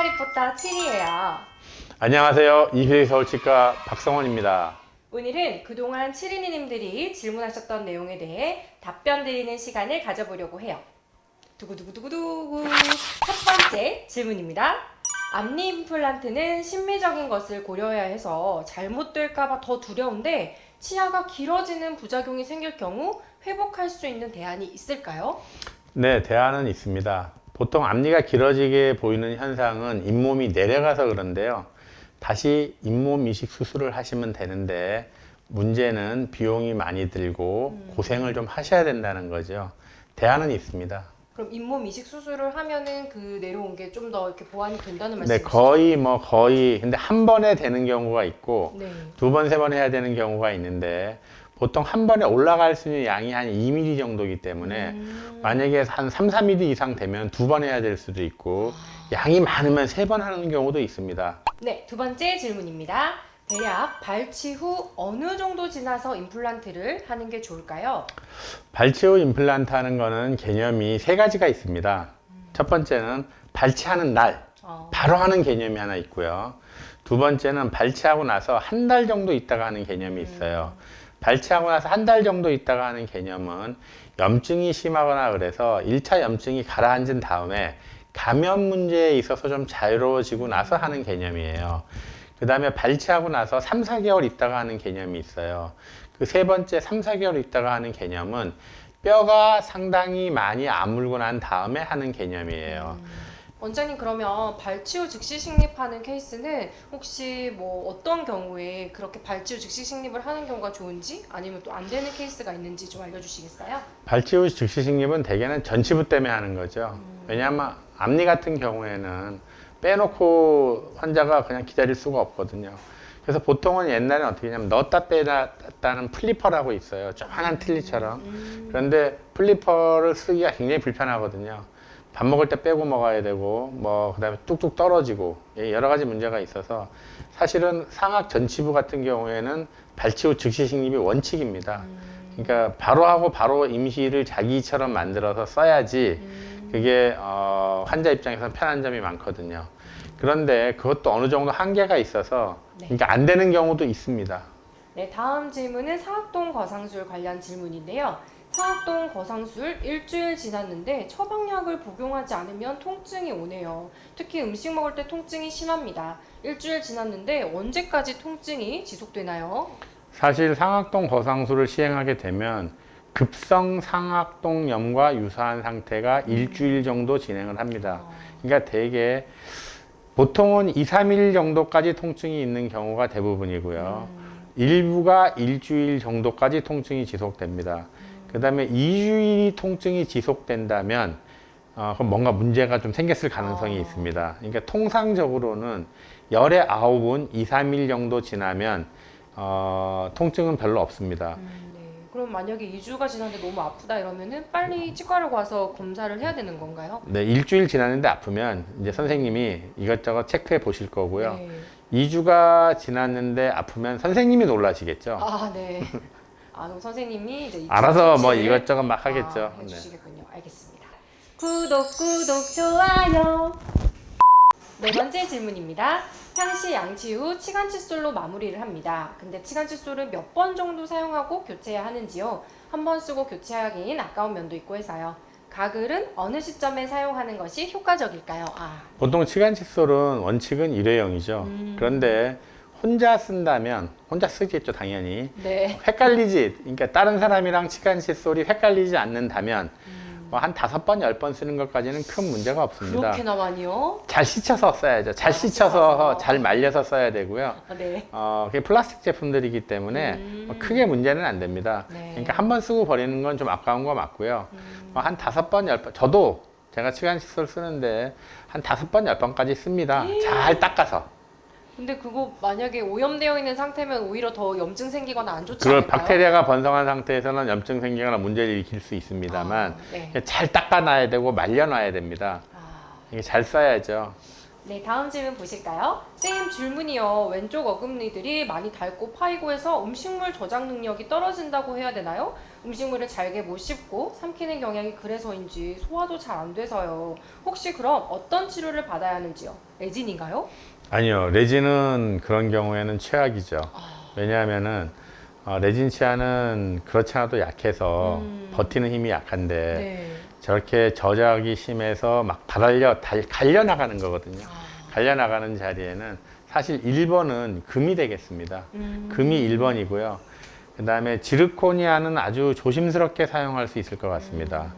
리포터 7이에요. 안녕하세요. 이휘 서울치과 박성원입니다. 오늘은 그동안 7이님들이 질문하셨던 내용에 대해 답변 드리는 시간을 가져보려고 해요. 두구두구두구두구. 첫 번째 질문입니다. 앞니 임플란트는 심미적인 것을 고려해야 해서 잘못될까봐 더 두려운데 치아가 길어지는 부작용이 생길 경우 회복할 수 있는 대안이 있을까요? 네, 대안은 있습니다. 보통 앞니가 길어지게 보이는 현상은 잇몸이 내려가서 그런데요. 다시 잇몸 이식 수술을 하시면 되는데 문제는 비용이 많이 들고 고생을 좀 하셔야 된다는 거죠. 대안은 있습니다. 그럼 잇몸 이식 수술을 하면은 그 내려온 게 좀 더 이렇게 보완이 된다는 네, 말씀이시죠? 거의 근데 한 번에 되는 경우가 있고 네. 두 번, 세 번 해야 되는 경우가 있는데 보통 한 번에 올라갈 수 있는 양이 한 2mm 정도이기 때문에 만약에 한 3, 4mm 이상 되면 두 번 해야 될 수도 있고 양이 많으면 세 번 하는 경우도 있습니다. 네, 두 번째 질문입니다. 대략 발치 후 어느 정도 지나서 임플란트를 하는 게 좋을까요? 발치 후 임플란트 하는 거는 개념이 세 가지가 있습니다. 첫 번째는 발치하는 날 바로 하는 개념이 하나 있고요. 두 번째는 발치하고 나서 한 달 정도 있다가 하는 개념이 있어요. 발치하고 나서 한 달 정도 있다가 하는 개념은 염증이 심하거나 그래서 1차 염증이 가라앉은 다음에 감염 문제에 있어서 좀 자유로워지고 나서 하는 개념이에요. 그 다음에 발치하고 나서 3, 4개월 있다가 하는 개념이 있어요. 그 세 번째 3, 4개월 있다가 하는 개념은 뼈가 상당히 많이 아물고 난 다음에 하는 개념이에요. 원장님, 그러면 발치 후 즉시 식립하는 케이스는 혹시 뭐 어떤 경우에 그렇게 발치 후 즉시 식립을 하는 경우가 좋은지 아니면 또 안 되는 케이스가 있는지 좀 알려주시겠어요? 발치 후 즉시 식립은 대개는 전치부 때문에 하는 거죠. 왜냐하면 앞니 같은 경우에는 빼놓고 환자가 그냥 기다릴 수가 없거든요. 그래서 보통은 옛날에는 어떻게 했냐면 넣었다 빼놨다는 플리퍼라고 있어요. 조그만한 틀니처럼. 그런데 플리퍼를 쓰기가 굉장히 불편하거든요. 밥 먹을 때 빼고 먹어야 되고 그다음에 뚝뚝 떨어지고 여러 가지 문제가 있어서 사실은 상악 전치부 같은 경우에는 발치 후 즉시 식립이 원칙입니다. 그러니까 바로 하고 바로 임시를 자기처럼 만들어서 써야지 그게 환자 입장에서는 편한 점이 많거든요. 그런데 그것도 어느 정도 한계가 있어서 그러니까 안 되는 경우도 있습니다. 네, 다음 질문은 상악동 거상술 관련 질문인데요. 상악동 거상술 일주일 지났는데 처방약을 복용하지 않으면 통증이 오네요. 특히 음식 먹을 때 통증이 심합니다. 일주일 지났는데 언제까지 통증이 지속되나요? 사실 상악동 거상술을 시행하게 되면 급성 상악동염과 유사한 상태가 일주일 정도 진행을 합니다. 그러니까 대개 보통은 2, 3일 정도까지 통증이 있는 경우가 대부분이고요. 일부가 일주일 정도까지 통증이 지속됩니다. 그 다음에 2주일이 통증이 지속된다면 그럼 뭔가 문제가 좀 생겼을 가능성이 있습니다. 그러니까 통상적으로는 열의 9은 2, 3일 정도 지나면 통증은 별로 없습니다. 네. 그럼 만약에 2주가 지났는데 너무 아프다 이러면은 빨리 치과를 가서 검사를 해야 되는 건가요? 네, 일주일 지났는데 아프면 이제 선생님이 이것저것 체크해 보실 거고요. 네. 2주가 지났는데 아프면 선생님이 놀라시겠죠. 아, 네. 그럼 선생님이 이제 알아서 뭐 조치를 이것저것 막 하겠죠. 네. 해주시겠군요. 알겠습니다. 구독, 좋아요. 네 번째 질문입니다. 향시 양치 후 치간 칫솔로 마무리를 합니다. 근데 치간 칫솔은 몇 번 정도 사용하고 교체해야 하는지요? 한 번 쓰고 교체하기엔 아까운 면도 있고 해서요. 가글은 어느 시점에 사용하는 것이 효과적일까요? 보통 치간 칫솔은 원칙은 일회용이죠. 그런데 혼자 쓴다면 혼자 쓰겠죠, 당연히. 네. 헷갈리지, 그러니까 다른 사람이랑 치간 칫솔이 헷갈리지 않는다면 한 5번, 10번 쓰는 것까지는 큰 문제가 없습니다. 그렇게나 많이요? 잘 씻혀서 써야죠. 잘 씻혀서 씻어서. 잘 말려서 써야 되고요. 네. 그게 플라스틱 제품들이기 때문에 크게 문제는 안 됩니다. 네. 그러니까 한 번 쓰고 버리는 건 좀 아까운 거 맞고요. 한 5번, 10번, 저도 제가 치간 칫솔 쓰는데 한 5번, 10번까지 씁니다. 잘 닦아서. 근데 그거 만약에 오염되어 있는 상태면 오히려 더 염증 생기거나 안 좋지 않을까요? 그걸 박테리아가 번성한 상태에서는 염증 생기거나 문제를 일으킬 수 있습니다만 네. 잘 닦아놔야 되고 말려놔야 됩니다. 이게 잘 써야죠. 네, 다음 질문 보실까요? 쌤 질문이요. 왼쪽 어금니들이 많이 닳고 파이고 해서 음식물 저장 능력이 떨어진다고 해야 되나요? 음식물을 잘게 못 씹고 삼키는 경향이 그래서인지 소화도 잘 안 돼서요. 혹시 그럼 어떤 치료를 받아야 하는지요? 레진인가요? 아니요, 레진은 그런 경우에는 최악이죠. 왜냐하면은 레진 치아는 그렇지 않아도 약해서 버티는 힘이 약한데 네. 저렇게 저작이 심해서 막 갈려 나가는 거거든요. 갈려 나가는 자리에는 사실 1번은 금이 되겠습니다. 금이 1번이고요. 그 다음에 지르코니아는 아주 조심스럽게 사용할 수 있을 것 같습니다.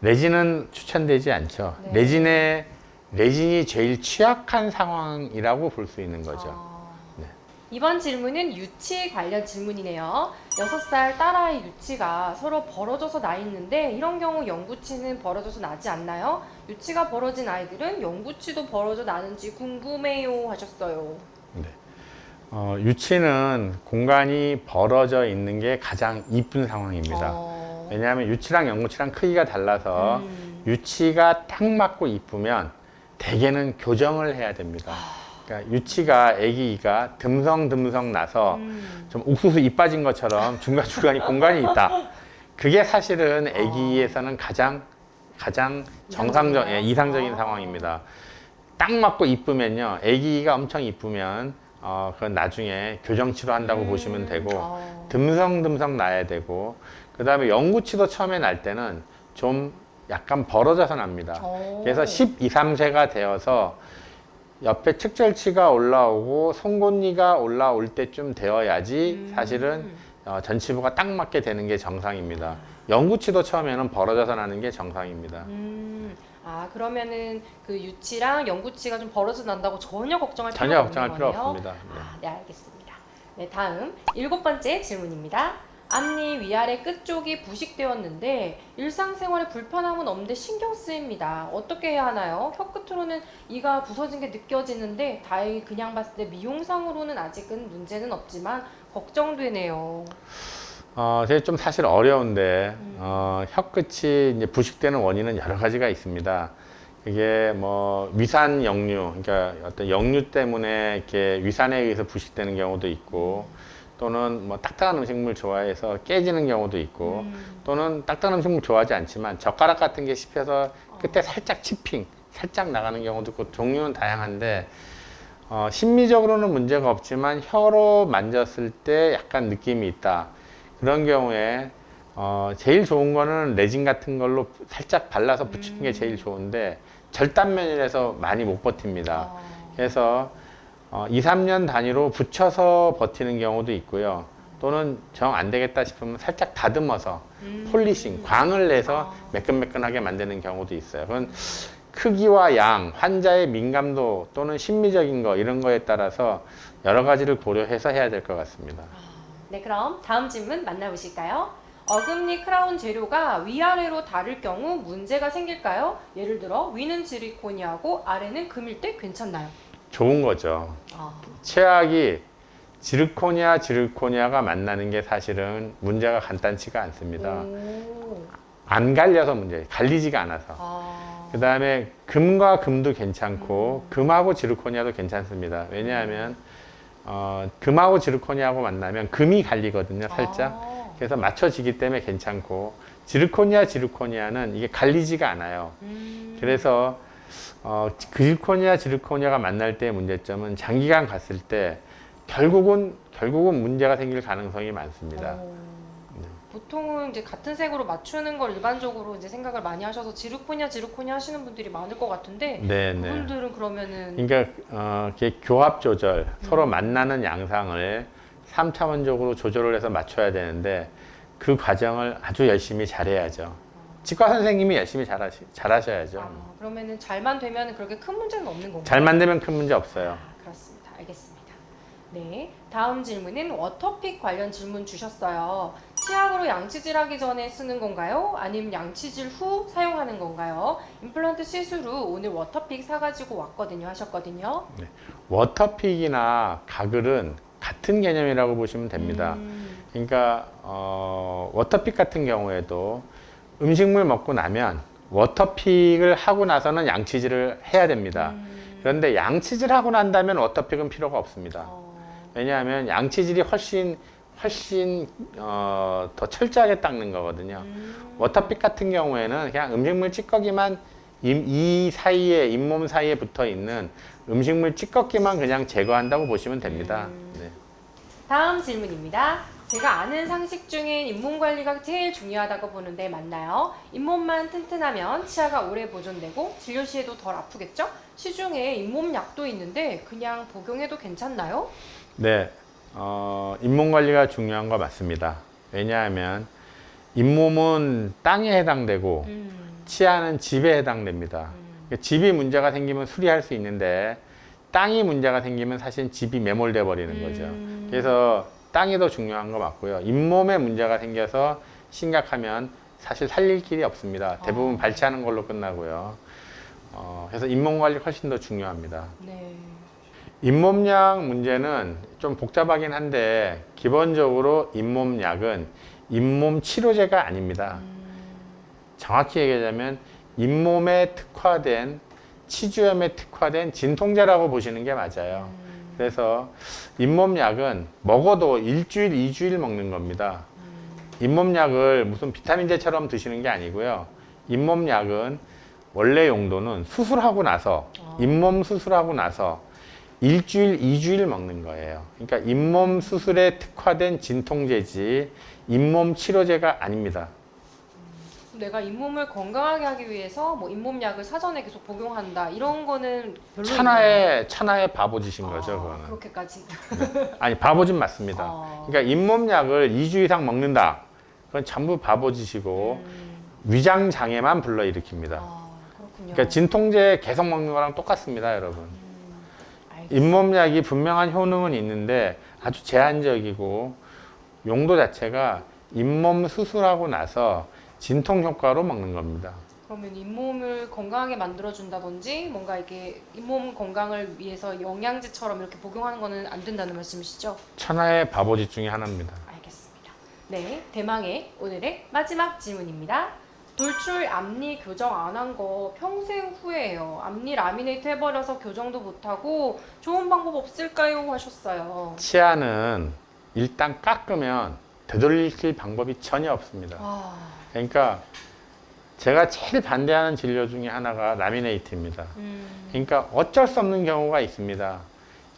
레진은 추천되지 않죠. 네. 레진이 제일 취약한 상황이라고 볼 수 있는 거죠. 네. 이번 질문은 유치 관련 질문이네요. 6살 딸아이 유치가 서로 벌어져서 나 있는데 이런 경우 영구치는 벌어져서 나지 않나요? 유치가 벌어진 아이들은 영구치도 벌어져 나는지 궁금해요 하셨어요. 네. 유치는 공간이 벌어져 있는 게 가장 이쁜 상황입니다. 왜냐하면 유치랑 영구치랑 크기가 달라서 유치가 딱 맞고 이쁘면 대개는 교정을 해야 됩니다. 그러니까 유치가 아기가 듬성듬성 나서 좀 옥수수 잎 빠진 것처럼 중간중간에 공간이 있다. 그게 사실은 아기에서는 가장 이상적인 상황입니다. 딱 맞고 이쁘면요. 아기가 엄청 이쁘면 그건 나중에 교정 치료한다고 보시면 되고 듬성듬성 나야 되고 그 다음에 영구치도 처음에 날 때는 좀 약간 벌어져서 납니다. 그래서 12, 3세가 되어서 옆에 측절치가 올라오고 송곳니가 올라올 때쯤 되어야지 사실은 전치부가 딱 맞게 되는 게 정상입니다. 영구치도 처음에는 벌어져서 나는 게 정상입니다. 그러면은 그 유치랑 영구치가 좀 벌어져 난다고 전혀 걱정할 전혀 필요가 걱정할 없는 필요 거네요. 없습니다. 네. 네, 알겠습니다. 네, 다음 7번째 질문입니다. 앞니 위아래 끝쪽이 부식되었는데 일상생활에 불편함은 없는데 신경 쓰입니다. 어떻게 해야 하나요? 혀끝으로는 이가 부서진 게 느껴지는데 다행히 그냥 봤을 때 미용상으로는 아직은 문제는 없지만 걱정되네요. 제가 좀 사실 어려운데 혀끝이 이제 부식되는 원인은 여러 가지가 있습니다. 이게 뭐 위산 역류, 그러니까 어떤 역류 때문에 이렇게 위산에 의해서 부식되는 경우도 있고, 또는 뭐 딱딱한 음식물 좋아해서 깨지는 경우도 있고, 또는 딱딱한 음식물 좋아하지 않지만 젓가락 같은 게 씹혀서 끝에 살짝 치핑, 살짝 나가는 경우도 있고, 종류는 다양한데 심미적으로는 문제가 없지만 혀로 만졌을 때 약간 느낌이 있다. 그런 경우에 제일 좋은 거는 레진 같은 걸로 살짝 발라서 붙이는 게 제일 좋은데 절단면이라서 많이 못 버팁니다. 그래서 2, 3년 단위로 붙여서 버티는 경우도 있고요. 또는 정 안 되겠다 싶으면 살짝 다듬어서 폴리싱, 광을 내서 매끈매끈하게 만드는 경우도 있어요. 그건 크기와 양, 환자의 민감도 또는 심미적인 거 이런 거에 따라서 여러 가지를 고려해서 해야 될 것 같습니다. 네, 그럼 다음 질문 만나보실까요? 어금니 크라운 재료가 위아래로 다를 경우 문제가 생길까요? 예를 들어 위는 지리코니아고 아래는 금일 때 괜찮나요? 좋은 거죠. 최악이 지르코니아가 만나는 게 사실은 문제가 간단치가 않습니다. 안 갈려서 문제예요. 갈리지가 않아서. 그 다음에 금과 금도 괜찮고 금하고 지르코니아도 괜찮습니다. 왜냐하면 금하고 지르코니아하고 만나면 금이 갈리거든요, 살짝. 그래서 맞춰지기 때문에 괜찮고 지르코니아는 이게 갈리지가 않아요. 그래서 지르코니아가 만날 때의 문제점은 장기간 갔을 때 결국은 문제가 생길 가능성이 많습니다. 보통은 이제 같은 색으로 맞추는 걸 일반적으로 이제 생각을 많이 하셔서 지르코니아 하시는 분들이 많을 것 같은데 네, 그분들은 그러면은 그러니까 이렇게 교합 조절, 서로 만나는 양상을 3차원적으로 조절을 해서 맞춰야 되는데 그 과정을 아주 열심히 잘해야죠. 치과 선생님이 열심히 잘하셔야죠. 그러면은 잘만 되면 그렇게 큰 문제는 없는 건가요? 잘 만들면 큰 문제 없어요. 그렇습니다. 알겠습니다. 네, 다음 질문은 워터픽 관련 질문 주셨어요. 치약으로 양치질 하기 전에 쓰는 건가요? 아니면 양치질 후 사용하는 건가요? 임플란트 시술 후 오늘 워터픽 사가지고 왔거든요 하셨거든요. 네. 워터픽이나 가글은 같은 개념이라고 보시면 됩니다. 그러니까 워터픽 같은 경우에도 음식물 먹고 나면 워터픽을 하고 나서는 양치질을 해야 됩니다. 그런데 양치질 하고 난 다음에 워터픽은 필요가 없습니다. 어. 왜냐하면 양치질이 훨씬 더 철저하게 닦는 거거든요. 워터픽 같은 경우에는 그냥 음식물 찌꺼기만 이 사이에 잇몸 사이에 붙어 있는 음식물 찌꺼기만 그냥 제거한다고 보시면 됩니다. 네. 다음 질문입니다. 제가 아는 상식 중에 잇몸 관리가 제일 중요하다고 보는데 맞나요? 잇몸만 튼튼하면 치아가 오래 보존되고 진료 시에도 덜 아프겠죠? 시중에 잇몸 약도 있는데 그냥 복용해도 괜찮나요? 네, 잇몸 관리가 중요한 거 맞습니다. 왜냐하면 잇몸은 땅에 해당되고 치아는 집에 해당됩니다. 그러니까 집이 문제가 생기면 수리할 수 있는데 땅이 문제가 생기면 사실 집이 매몰돼 버리는 거죠. 그래서 땅이 더 중요한 거 맞고요. 잇몸에 문제가 생겨서 심각하면 사실 살릴 길이 없습니다. 대부분 발치하는 걸로 끝나고요. 그래서 잇몸 관리 훨씬 더 중요합니다. 네. 잇몸약 문제는 좀 복잡하긴 한데 기본적으로 잇몸약은 잇몸 치료제가 아닙니다. 정확히 얘기하자면 잇몸에 특화된 치주염에 특화된 진통제라고 보시는 게 맞아요. 그래서 잇몸약은 먹어도 일주일, 2주일 먹는 겁니다. 잇몸약을 무슨 비타민제처럼 드시는 게 아니고요. 잇몸약은 원래 용도는 수술하고 나서 잇몸 수술하고 나서 일주일, 2주일 먹는 거예요. 그러니까 잇몸 수술에 특화된 진통제지 잇몸 치료제가 아닙니다. 내가 잇몸을 건강하게 하기 위해서 뭐 잇몸약을 사전에 계속 복용한다 이런 거는 별로 천하의 바보짓인 거죠, 그거는. 그렇게까지. 아니, 바보짓 맞습니다. 그러니까 잇몸약을 2주 이상 먹는다. 그건 전부 바보짓이고 위장 장애만 불러일으킵니다. 그렇군요. 그러니까 진통제 계속 먹는 거랑 똑같습니다, 여러분. 알겠습니다. 잇몸약이 분명한 효능은 있는데 아주 제한적이고 용도 자체가 잇몸 수술하고 나서 진통 효과로 먹는 겁니다. 그러면 잇몸을 건강하게 만들어준다든지 뭔가 이게 잇몸 건강을 위해서 영양제처럼 이렇게 복용하는 거는 안 된다는 말씀이시죠? 천하의 바보짓 중에 하나입니다. 알겠습니다. 네, 대망의 오늘의 마지막 질문입니다. 돌출 앞니 교정 안 한 거 평생 후회해요. 앞니 라미네이트 해버려서 교정도 못하고 좋은 방법 없을까요? 하셨어요. 치아는 일단 깎으면 되돌릴 방법이 전혀 없습니다. 그러니까 제가 제일 반대하는 진료 중에 하나가 라미네이트입니다. 그러니까 어쩔 수 없는 경우가 있습니다.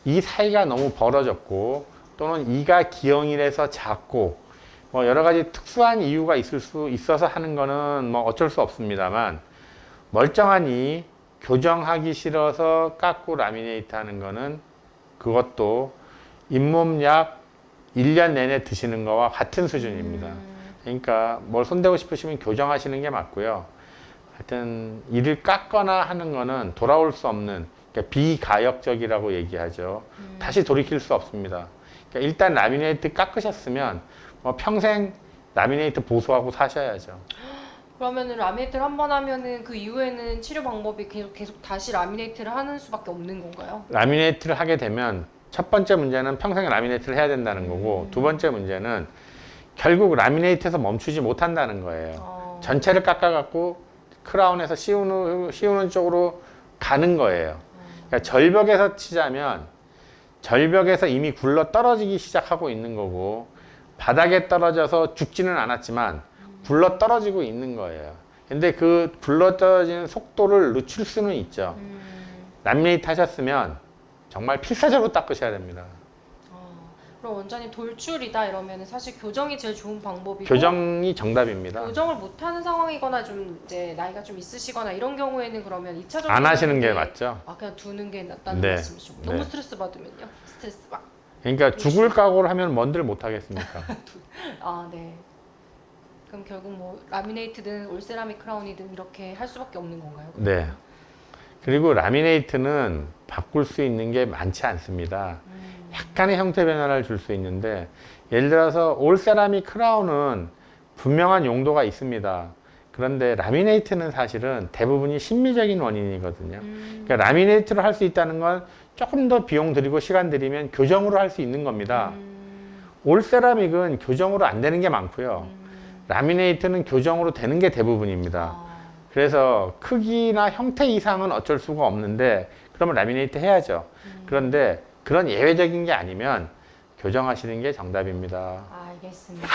이 사이가 너무 벌어졌고 또는 이가 기형이라서 작고 뭐 여러 가지 특수한 이유가 있을 수 있어서 하는 거는 뭐 어쩔 수 없습니다만 멀쩡하니 교정하기 싫어서 깎고 라미네이트 하는 거는 그것도 잇몸약 1년 내내 드시는 거와 같은 수준입니다. 그러니까 뭘 손대고 싶으시면 교정하시는 게 맞고요. 하여튼 이를 깎거나 하는 거는 돌아올 수 없는 그러니까 비가역적이라고 얘기하죠. 다시 돌이킬 수 없습니다. 그러니까 일단 라미네이트 깎으셨으면 뭐 평생 라미네이트 보수하고 사셔야죠. 그러면은 라미네이트를 한 번 하면은 그 이후에는 치료 방법이 계속 다시 라미네이트를 하는 수밖에 없는 건가요? 라미네이트를 하게 되면 첫 번째 문제는 평생 라미네이트를 해야 된다는 거고 두 번째 문제는 결국 라미네이트에서 멈추지 못한다는 거예요. 전체를 깎아갖고 크라운에서 씌우는 쪽으로 가는 거예요. 그러니까 절벽에서 치자면 절벽에서 이미 굴러 떨어지기 시작하고 있는 거고 바닥에 떨어져서 죽지는 않았지만 굴러 떨어지고 있는 거예요. 근데 그 굴러 떨어지는 속도를 늦출 수는 있죠. 라미네이트 하셨으면 정말 필사적으로 닦으셔야 됩니다. 그럼 원장님 돌출이다 이러면 사실 교정이 제일 좋은 방법이고 교정이 정답입니다. 교정을 못하는 상황이거나 좀 이제 나이가 좀 있으시거나 이런 경우에는 그러면 2차적으로 안 하시는 게 맞죠? 그냥 두는 게 낫다는 네. 말씀이시죠? 네. 너무 스트레스 받으면요? 스트레스 막 그러니까 죽을 각오를 하면 뭔들 못 하겠습니까? 네. 그럼 결국 뭐 라미네이트든 올세라믹 크라운이든 이렇게 할 수밖에 없는 건가요? 네. 그리고 라미네이트는 바꿀 수 있는 게 많지 않습니다. 약간의 형태 변화를 줄 수 있는데 예를 들어서 올세라믹 크라운은 분명한 용도가 있습니다. 그런데 라미네이트는 사실은 대부분이 심미적인 원인이거든요. 그러니까 라미네이트로 할 수 있다는 건 조금 더 비용 들이고 시간 들이면 교정으로 할 수 있는 겁니다. 올세라믹은 교정으로 안 되는 게 많고요. 라미네이트는 교정으로 되는 게 대부분입니다. 그래서 크기나 형태 이상은 어쩔 수가 없는데 그러면 라미네이트 해야죠. 그런데 그런 예외적인 게 아니면 교정하시는 게 정답입니다. 알겠습니다.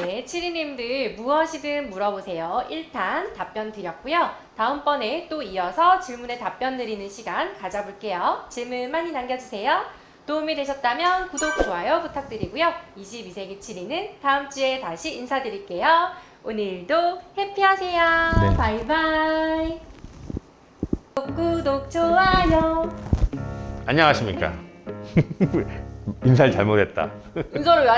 네, 7이님들 무엇이든 물어보세요. 1탄 답변 드렸고요. 다음번에 또 이어서 질문에 답변 드리는 시간 가져볼게요. 질문 많이 남겨주세요. 도움이 되셨다면 구독, 좋아요 부탁드리고요. 22세기 7이는 다음 주에 다시 인사드릴게요. 오늘도 해피하세요. 네. 바이바이. 구독, 좋아요. 안녕하십니까. 인사를 잘못했다. 인사를 왜